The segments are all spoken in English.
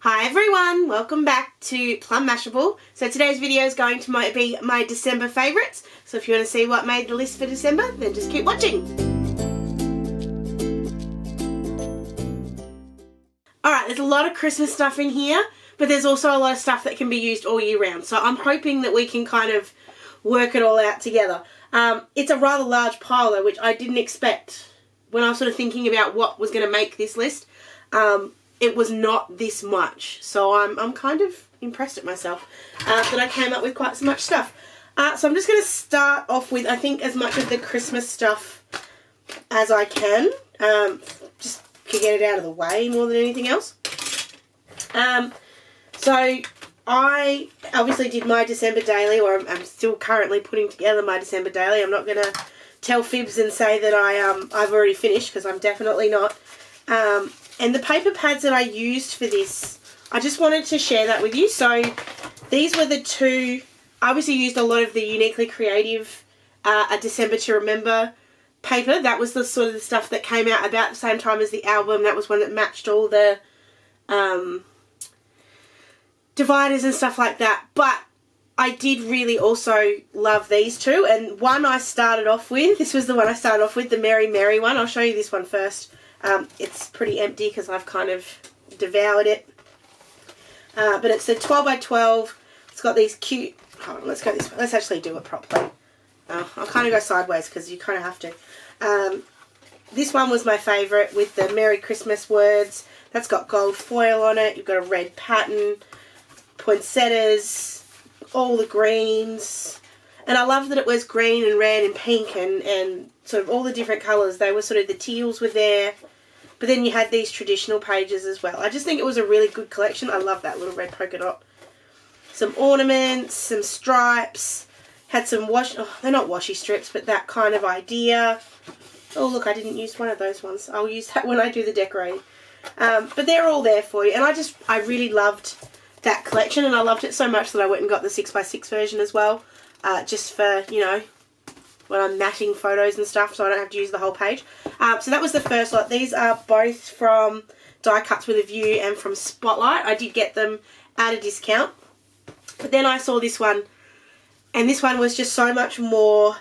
Hi everyone, welcome back to Plum Mashable. So today's video is going to be my December favourites. So if you want to see what made the list for December, then just keep watching. Alright, there's a lot of Christmas stuff in here, but there's also a lot of stuff that can be used all year round. So I'm hoping that we can kind of work it all out together. It's a rather large pile though, which I didn't expect when I was sort of thinking about what was going to make this list. It was not this much, so I'm kind of impressed at myself that I came up with quite so much stuff. So I'm just going to start off with, I think, as much of the Christmas stuff as I can, just to get it out of the way more than anything else. So I obviously did my December daily, or I'm still currently putting together my December daily. I'm not going to tell fibs and say that I've already finished, because I'm definitely not. And the paper pads that I used for this, I just wanted to share that with you. So these were the two. I obviously used a lot of the Uniquely Creative A December to Remember paper. That was the sort of the stuff that came out about the same time as the album. That was one that matched all the dividers and stuff like that. But I did really also love these two. And one I started off with, this was the one I started off with, the Merry Merry one. I'll show you this one first. It's pretty empty because I've kind of devoured it. But it's a 12 by 12. It's got these cute... Hold on, let's go this way. Let's actually do it properly. I'll kind of go sideways because you kind of have to. This one was my favourite with the Merry Christmas words. That's got gold foil on it. You've got a red pattern, poinsettias, all the greens. And I love that it was green and red and pink and sort of all the different colours. They were sort of, the teals were there. But then you had these traditional pages as well. I just think it was a really good collection. I love that little red polka dot. Some ornaments, some stripes. Had some they're not washi strips, but that kind of idea. Oh look, I didn't use one of those ones. I'll use that when I do the decorating. But they're all there for you. And I really loved that collection. And I loved it so much that I went and got the 6x6 version as well. Just for, you know, when I'm matting photos and stuff, so I don't have to use the whole page. So that was the first lot. These are both from Die Cuts with a View and from Spotlight. I did get them at a discount. But then I saw this one, and this one was just so much more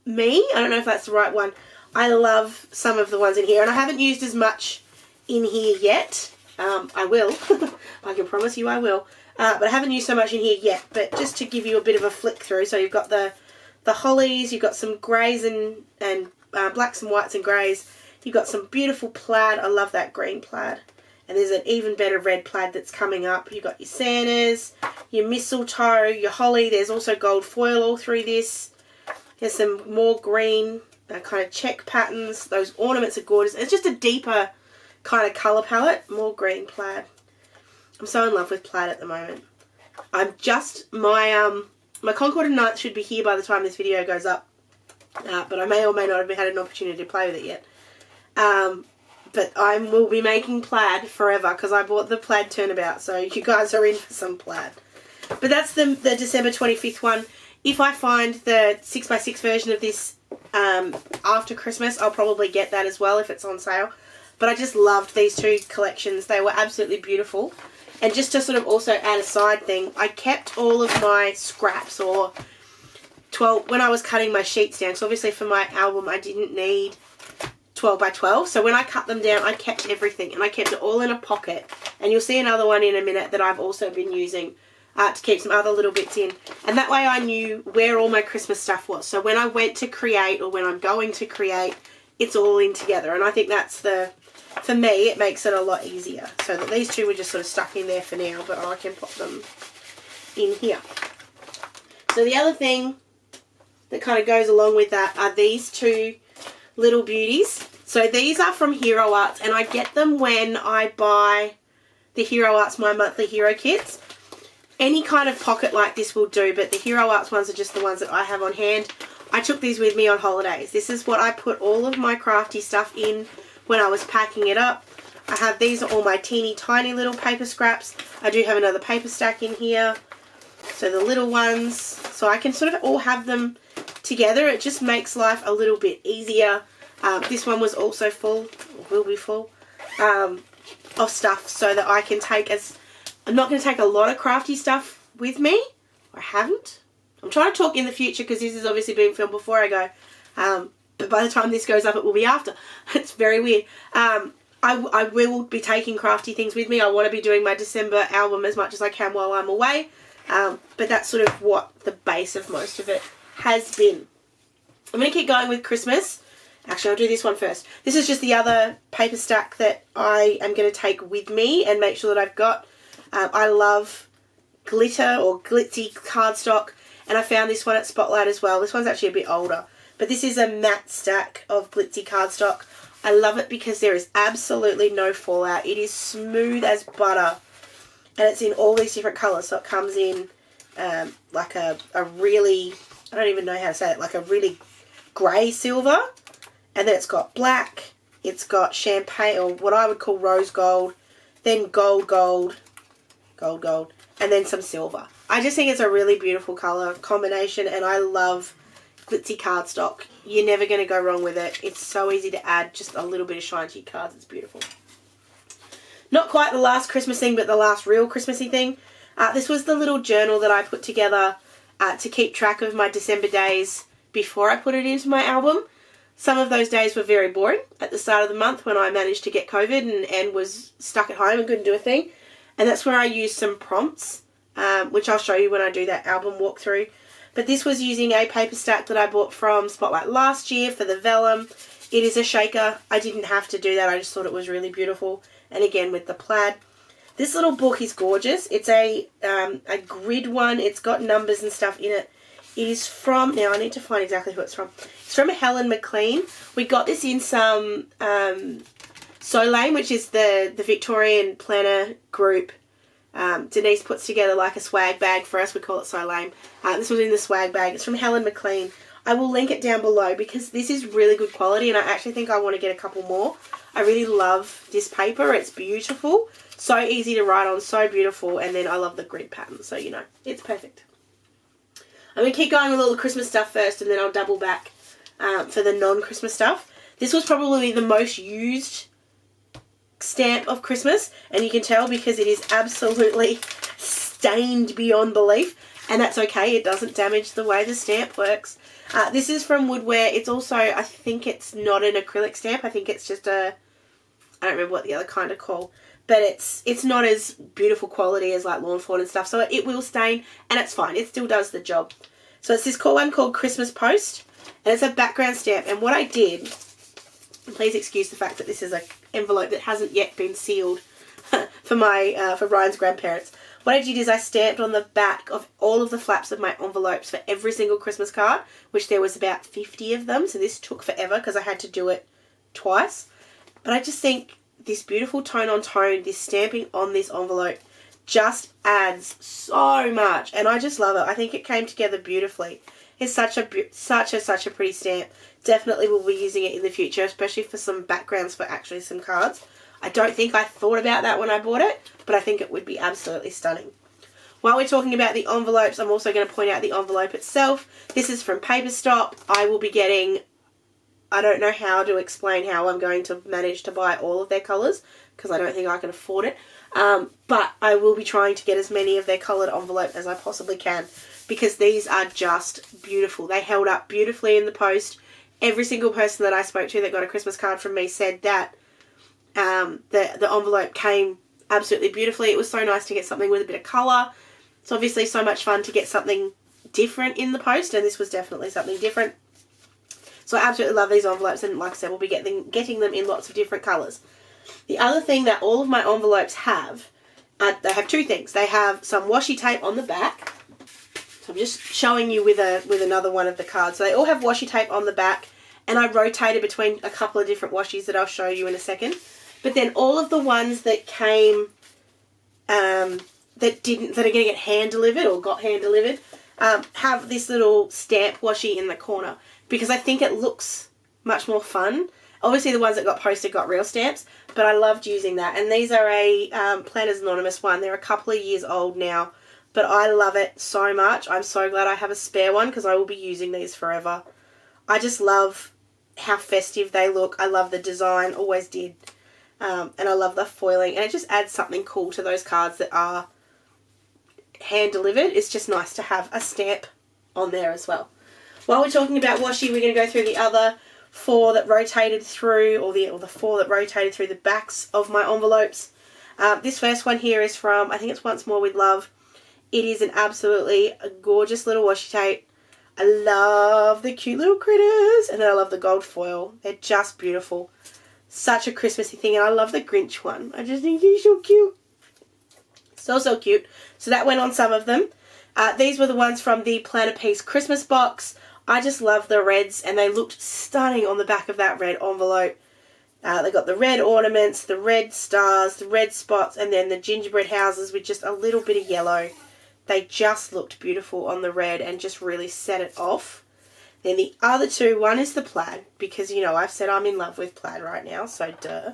me. I don't know if that's the right one. I love some of the ones in here, and I haven't used as much in here yet. I will. I can promise you I will. But I haven't used so much in here yet. But just to give you a bit of a flick through, so you've got the hollies, you've got some greys and blacks and whites and greys. You've got some beautiful plaid. I love that green plaid. And there's an even better red plaid that's coming up. You've got your Santas, your mistletoe, your holly. There's also gold foil all through this. There's some more green kind of check patterns. Those ornaments are gorgeous. It's just a deeper kind of colour palette. More green plaid. I'm so in love with plaid at the moment. I'm just, my Concord and Ninth should be here by the time this video goes up. But I may or may not have had an opportunity to play with it yet. But I will be making plaid forever because I bought the plaid turnabout. So you guys are in for some plaid. But that's the December 25th one. If I find the 6x6 version of this after Christmas, I'll probably get that as well if it's on sale. But I just loved these two collections. They were absolutely beautiful. And just to sort of also add a side thing, I kept all of my scraps or 12, when I was cutting my sheets down. So obviously for my album I didn't need 12 by 12. So when I cut them down, I kept everything. And I kept it all in a pocket. And you'll see another one in a minute that I've also been using to keep some other little bits in. And that way I knew where all my Christmas stuff was. So when I went to create, or when I'm going to create, it's all in together. And I think that's for me, it makes it a lot easier. So that these two were just sort of stuck in there for now, but I can pop them in here. So the other thing that kind of goes along with that are these two little beauties. So these are from Hero Arts, and I get them when I buy the Hero Arts My Monthly Hero Kits. Any kind of pocket like this will do, but the Hero Arts ones are just the ones that I have on hand. I took these with me on holidays. This is what I put all of my crafty stuff in when I was packing it up. I have, these are all my teeny tiny little paper scraps. I do have another paper stack in here. So the little ones, so I can sort of all have them together. It just makes life a little bit easier. This one was also full, or will be full. of stuff so that I can take I'm not going to take a lot of crafty stuff with me. I haven't. I'm trying to talk in the future because this is obviously being filmed before I go. But by the time this goes up, it will be after. It's very weird. I will be taking crafty things with me. I want to be doing my December album as much as I can while I'm away. But that's sort of what the base of most of it has been. I'm going to keep going with Christmas. Actually, I'll do this one first. This is just the other paper stack that I am going to take with me and make sure that I've got. I love glitter or glitzy cardstock, and I found this one at Spotlight as well. This one's actually a bit older, but this is a matte stack of glitzy cardstock. I love it because there is absolutely no fallout. It is smooth as butter, and it's in all these different colours. So it comes in like a really, I don't even know how to say it, like a really grey silver, and then it's got black, it's got champagne, or what I would call rose gold, then gold, and then some silver. I just think it's a really beautiful colour combination, and I love glitzy cardstock. You're never going to go wrong with it. It's so easy to add just a little bit of shine to your cards. It's beautiful. Not quite the last Christmas thing, but the last real Christmassy thing. This was the little journal that I put together to keep track of my December days before I put it into my album. Some of those days were very boring at the start of the month when I managed to get COVID and was stuck at home and couldn't do a thing. And that's where I used some prompts, which I'll show you when I do that album walkthrough. But this was using a paper stack that I bought from Spotlight last year for the vellum. It is a shaker. I didn't have to do that. I just thought it was really beautiful. And again, with the plaid. This little book is gorgeous. It's a grid one. It's got numbers and stuff in it. It is from, now I need to find exactly who it's from. It's from Helen McLean. We got this in some So Lame, which is the Victorian planner group. Denise puts together like a swag bag for us. We call it So Lame. This was in the swag bag. It's from Helen McLean. I will link it down below because this is really good quality, and I actually think I want to get a couple more. I really love this paper. It's beautiful. So easy to write on. So beautiful. And then I love the grid pattern. So, you know, it's perfect. I'm going to keep going with all the Christmas stuff first, and then I'll double back for the non-Christmas stuff. This was probably the most used stamp of Christmas, and you can tell because it is absolutely stained beyond belief, and that's okay. It doesn't damage the way the stamp works. This is from Woodware. It's also, I think it's not an acrylic stamp. I think it's just I don't remember what the other kind are called, but it's not as beautiful quality as like Lawn Fawn and stuff, so it will stain, and it's fine. It still does the job. So it's this cool one called Christmas Post, and it's a background stamp, and what I did, and please excuse the fact that this is an envelope that hasn't yet been sealed for Ryan's grandparents. What I did is I stamped on the back of all of the flaps of my envelopes for every single Christmas card, which there was about 50 of them, so this took forever because I had to do it twice. But I just think this beautiful tone on tone, this stamping on this envelope just adds so much, and I just love it. I think it came together beautifully. It's such a pretty stamp. Definitely will be using it in the future, especially for some backgrounds for actually some cards. I don't think I thought about that when I bought it, but I think it would be absolutely stunning. While we're talking about the envelopes, I'm also going to point out the envelope itself. This is from Paper Stop. I will be getting, I don't know how to explain how I'm going to manage to buy all of their colours, because I don't think I can afford it. But I will be trying to get as many of their coloured envelopes as I possibly can, because these are just beautiful. They held up beautifully in the post. Every single person that I spoke to that got a Christmas card from me said that the envelope came absolutely beautifully. It was so nice to get something with a bit of colour. It's obviously so much fun to get something different in the post, and this was definitely something different. So I absolutely love these envelopes, and like I said, we'll be getting them in lots of different colours. The other thing that all of my envelopes have, they have two things. They have some washi tape on the back. So I'm just showing you with another one of the cards. So they all have washi tape on the back, and I rotated between a couple of different washies that I'll show you in a second. But then all of the ones that came, that are going to get hand delivered or got hand delivered, have this little stamp washi in the corner, because I think it looks much more fun. Obviously the ones that got posted got real stamps, but I loved using that. And these are a Planners Anonymous one. They're a couple of years old now, but I love it so much. I'm so glad I have a spare one, because I will be using these forever. I just love how festive they look. I love the design, always did. And I love the foiling, and it just adds something cool to those cards that are hand delivered. It's just nice to have a stamp on there as well. While we're talking about washi, we're going to go through the other 4 that rotated through, or the 4 that rotated through the backs of my envelopes. This first one here is from, I think it's Once More With Love. It is an absolutely gorgeous little washi tape. I love the cute little critters, and then I love the gold foil. They're just beautiful. Such a Christmassy thing, and I love the Grinch one. I just think he's so cute. So cute. So that went on some of them. These were the ones from the Plan a Piece Christmas box. I just love the reds, and they looked stunning on the back of that red envelope. They got the red ornaments, the red stars, the red spots, and then the gingerbread houses with just a little bit of yellow. They just looked beautiful on the red and just really set it off. Then the other 2, one is the plaid, because, you know, I've said I'm in love with plaid right now, so duh.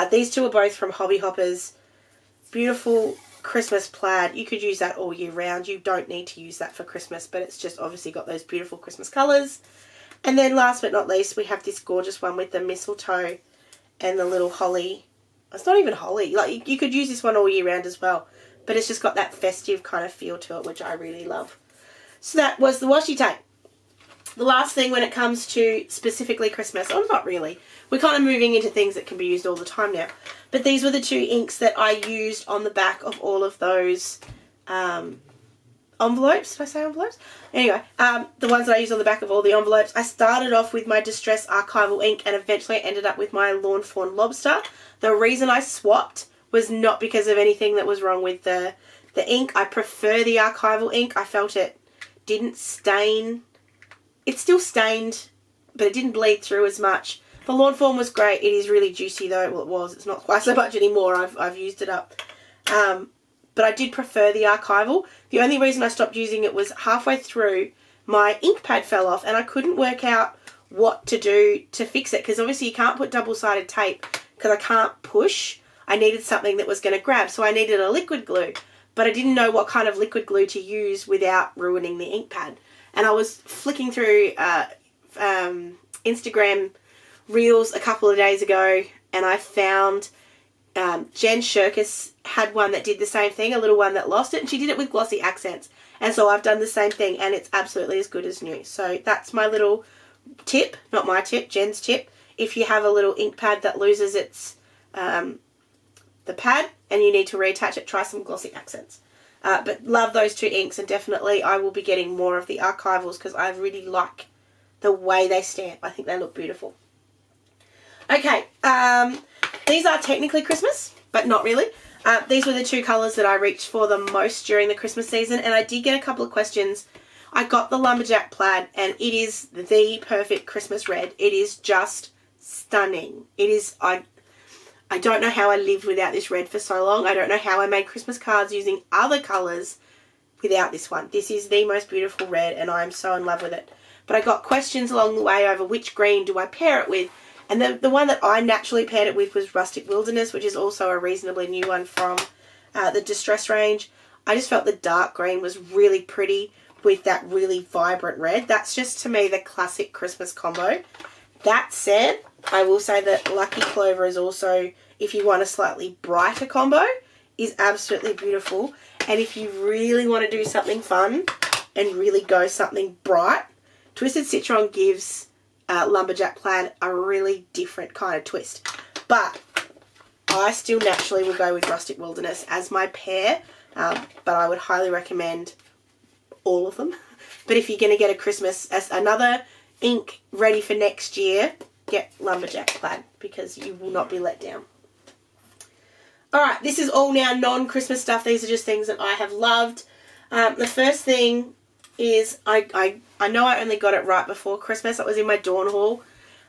These 2 are both from Hobby Hoppers. Beautiful Christmas plaid. You could use that all year round. You don't need to use that for Christmas, but it's just obviously got those beautiful Christmas colours. And then last but not least, we have this gorgeous one with the mistletoe and the little holly. It's not even holly. Like, you could use this one all year round as well, but it's just got that festive kind of feel to it, which I really love. So that was the washi tape. The last thing when it comes to specifically Christmas, oh, not really. We're kind of moving into things that can be used all the time now. But these were the 2 inks that I used on the back of all of those envelopes. Did I say envelopes? Anyway, the ones that I used on the back of all the envelopes. I started off with my Distress Archival ink, and eventually I ended up with my Lawn Fawn Lobster. The reason I swapped was not because of anything that was wrong with the ink. I prefer the Archival ink. I felt it didn't stain. It still stained, but it didn't bleed through as much. The Lawn Fawn was great. It is really juicy though. Well, it was. It's not quite so much anymore. I've used it up. But I did prefer the Archival. The only reason I stopped using it was halfway through my ink pad fell off, and I couldn't work out what to do to fix it, because obviously you can't put double-sided tape because I can't push. I needed something that was going to grab, so I needed a liquid glue, but I didn't know what kind of liquid glue to use without ruining the ink pad. And I was flicking through Instagram Reels a couple of days ago, and I found Jen Shirkus had one that did the same thing, a little one that lost it, and she did it with glossy accents. And so I've done the same thing, and it's absolutely as good as new. So that's my little tip, not my tip, Jen's tip. If you have a little ink pad that loses its the pad and you need to reattach it, try some glossy accents. But love those 2 inks, and definitely I will be getting more of the Archivals because I really like the way they stamp. I think they look beautiful. Okay, these are technically Christmas, but not really. These were the 2 colours that I reached for the most during the Christmas season, and I did get a couple of questions. I got the Lumberjack Plaid, and it is the perfect Christmas red. It is just stunning. It is, I don't know how I lived without this red for so long. I don't know how I made Christmas cards using other colours without this one. This is the most beautiful red, and I'm so in love with it. But I got questions along the way over which green do I pair it with. And the one that I naturally paired it with was Rustic Wilderness, which is also a reasonably new one from the Distress range. I just felt the dark green was really pretty with that really vibrant red. That's just, to me, the classic Christmas combo. That said, I will say that Lucky Clover is also, if you want a slightly brighter combo, is absolutely beautiful. And if you really want to do something fun and really go something bright, Twisted Citron gives Lumberjack Plaid a really different kind of twist. But I still naturally will go with Rustic Wilderness as my pair, but I would highly recommend all of them. But if you're going to get a Christmas as another ink ready for next year, get Lumberjack Plaid because you will not be let down. Alright, this is all now non-Christmas stuff. These are just things that I have loved. The first thing is I know I only got it right before Christmas. It was in my Dawn haul,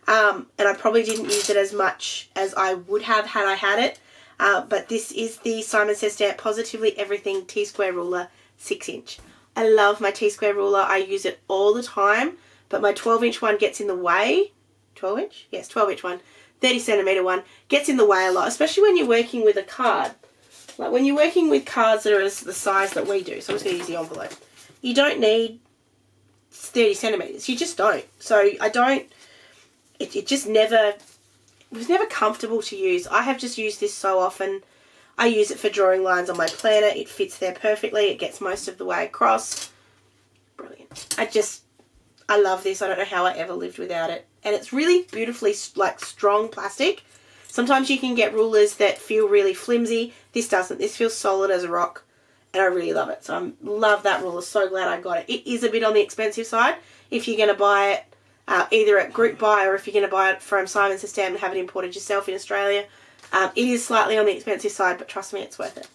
and I probably didn't use it as much as I would have had I had it. But this is the Simon Says Stamp Positively Everything T-Square Ruler 6-inch. I love my T-Square ruler. I use it all the time, but my 12-inch one gets in the way. 12-inch? Yes, 12-inch one. 30-centimetre one gets in the way a lot, especially when you're working with a card. Like when you're working with cards that are the size that we do, so I'm just going to use the envelope. You don't need 30 centimetres. You just don't. So I don't, it just never was never comfortable to use. I have just used this so often. I use it for drawing lines on my planner. It fits there perfectly. It gets most of the way across. Brilliant. I love this. I don't know how I ever lived without it. And it's really beautifully, like, strong plastic. Sometimes you can get rulers that feel really flimsy. This doesn't. This feels solid as a rock. And I really love it. So I love that ruler. So glad I got it. It is a bit on the expensive side. If you're going to buy it either at group buy or if you're going to buy it from Simons and Stamp and have it imported yourself in Australia, it is slightly on the expensive side, but trust me, it's worth it.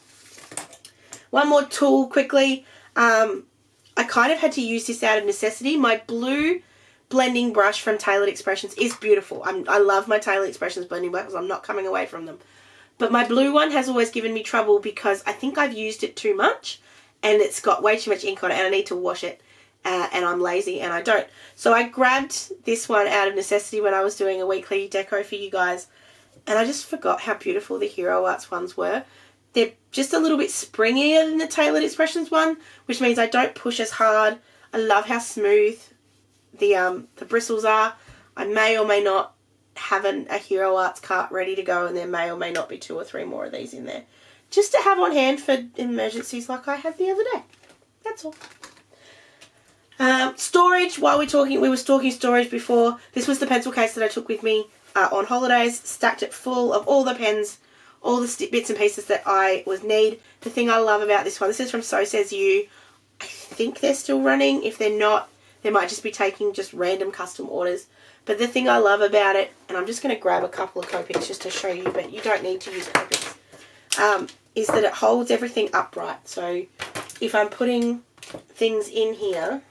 One more tool quickly. I kind of had to use this out of necessity. My blue blending brush from Tailored Expressions is beautiful. I love my Tailored Expressions blending brushes. I'm not coming away from them. But my blue one has always given me trouble because I think I've used it too much and it's got way too much ink on it and I need to wash it. And I'm lazy and I don't. So I grabbed this one out of necessity when I was doing a weekly deco for you guys. And I just forgot how beautiful the Hero Arts ones were. They're just a little bit springier than the Tailored Expressions one, which means I don't push as hard. I love how smooth the bristles are. I may or may not have a Hero Arts cart ready to go, and there may or may not be 2 or 3 more of these in there. Just to have on hand for emergencies like I had the other day. That's all. Storage, while we were talking storage before. This was the pencil case that I took with me on holidays, stacked it full of all the pens, all the bits and pieces that I would need. The thing I love about this one, this is from So Says You. I think they're still running. If they're not, they might just be taking just random custom orders. But the thing I love about it, and I'm just going to grab a couple of Copics just to show you, but you don't need to use Copics, is that it holds everything upright. So if I'm putting things in here,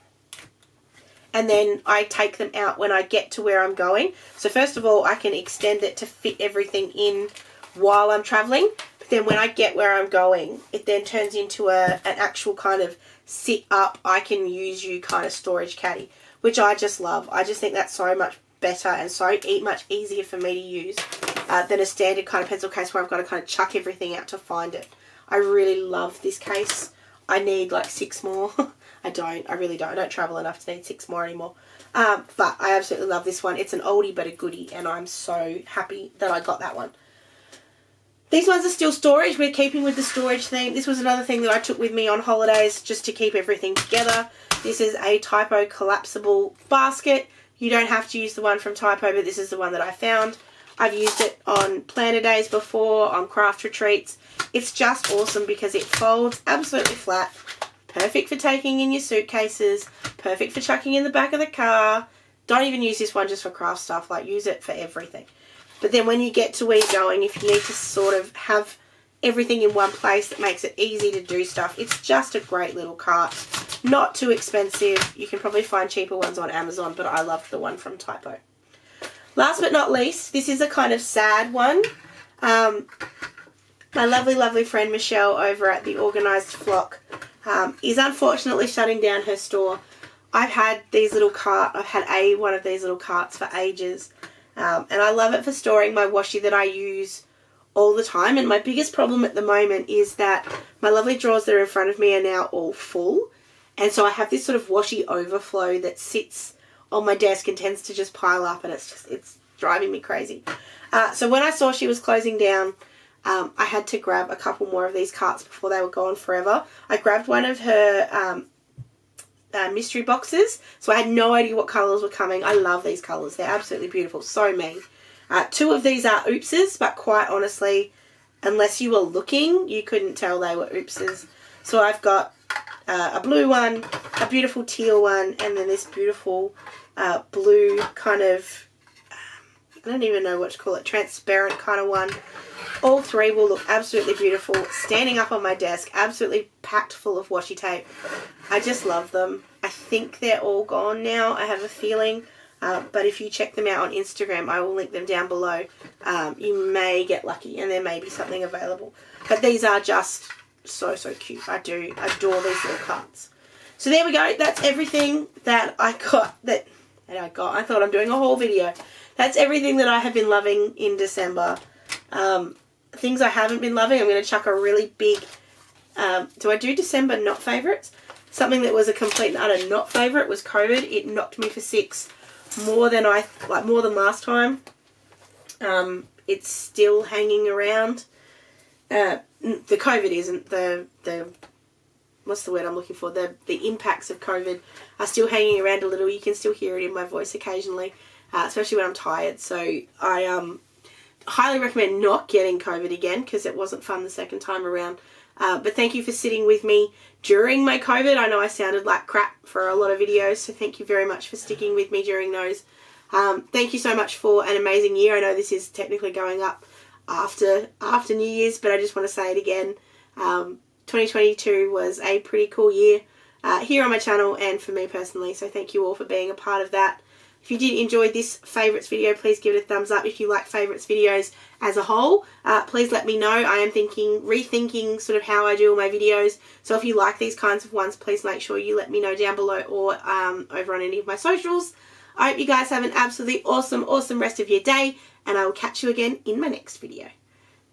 and then I take them out when I get to where I'm going. So first of all, I can extend it to fit everything in while I'm traveling. But then when I get where I'm going, it then turns into an actual kind of sit up, I can use you kind of storage caddy, which I just love. I just think that's so much better and so much easier for me to use than a standard kind of pencil case where I've got to kind of chuck everything out to find it. I really love this case. I need like 6 more. I really don't. I don't travel enough to need 6 more anymore. But I absolutely love this one. It's an oldie but a goodie, and I'm so happy that I got that one. These ones are still storage. We're keeping with the storage theme. This was another thing that I took with me on holidays just to keep everything together. This is a Typo collapsible basket. You don't have to use the one from Typo, but this is the one that I found. I've used it on planner days before, on craft retreats. It's just awesome because it folds absolutely flat. Perfect for taking in your suitcases. Perfect for chucking in the back of the car. Don't even use this one just for craft stuff. Like, use it for everything. But then when you get to where you're going, if you need to sort of have everything in one place that makes it easy to do stuff, it's just a great little cart. Not too expensive. You can probably find cheaper ones on Amazon, but I love the one from Typo. Last but not least, this is a kind of sad one. My lovely, lovely friend Michelle over at the Organised Flock is unfortunately shutting down her store. I've had one of these little carts for ages, and I love it for storing my washi that I use all the time. And my biggest problem at the moment is that my lovely drawers that are in front of me are now all full, and so I have this sort of washi overflow that sits on my desk and tends to just pile up, and it's driving me crazy. So when I saw she was closing down, I had to grab a couple more of these carts before they were gone forever. I grabbed one of her mystery boxes, so I had no idea what colours were coming. I love these colours. They're absolutely beautiful. So me. 2 of these are oopses, but quite honestly, unless you were looking, you couldn't tell they were oopses. So I've got a blue one, a beautiful teal one, and then this beautiful blue kind of, I don't even know what to call it, transparent kind of one. All 3 will look absolutely beautiful, standing up on my desk, absolutely packed full of washi tape. I just love them. I think they're all gone now, I have a feeling. But if you check them out on Instagram, I will link them down below. You may get lucky and there may be something available. But these are just so, so cute. I do adore these little carts. So there we go. That's everything that I got. I thought I'm doing a whole video. That's everything that I have been loving in December. Things I haven't been loving, I'm going to chuck a really big, do I do December not favourites? Something that was a complete and utter not favourite was COVID. It knocked me for 6 more than last time. It's still hanging around. The COVID isn't. The what's the word I'm looking for? The impacts of COVID are still hanging around a little. You can still hear it in my voice occasionally, especially when I'm tired. So I highly recommend not getting COVID again because it wasn't fun the second time around. But thank you for sitting with me during my COVID. I know I sounded like crap for a lot of videos, so thank you very much for sticking with me during those. Thank you so much for an amazing year. I know this is technically going up after New Year's, but I just want to say it again. 2022 was a pretty cool year here on my channel and for me personally, so thank you all for being a part of that. If you did enjoy this favourites video, please give it a thumbs up. If you like favourites videos as a whole, please let me know. I am rethinking sort of how I do all my videos. So if you like these kinds of ones, please make sure you let me know down below or over on any of my socials. I hope you guys have an absolutely awesome rest of your day, and I will catch you again in my next video.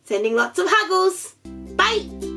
Sending lots of huggles. Bye!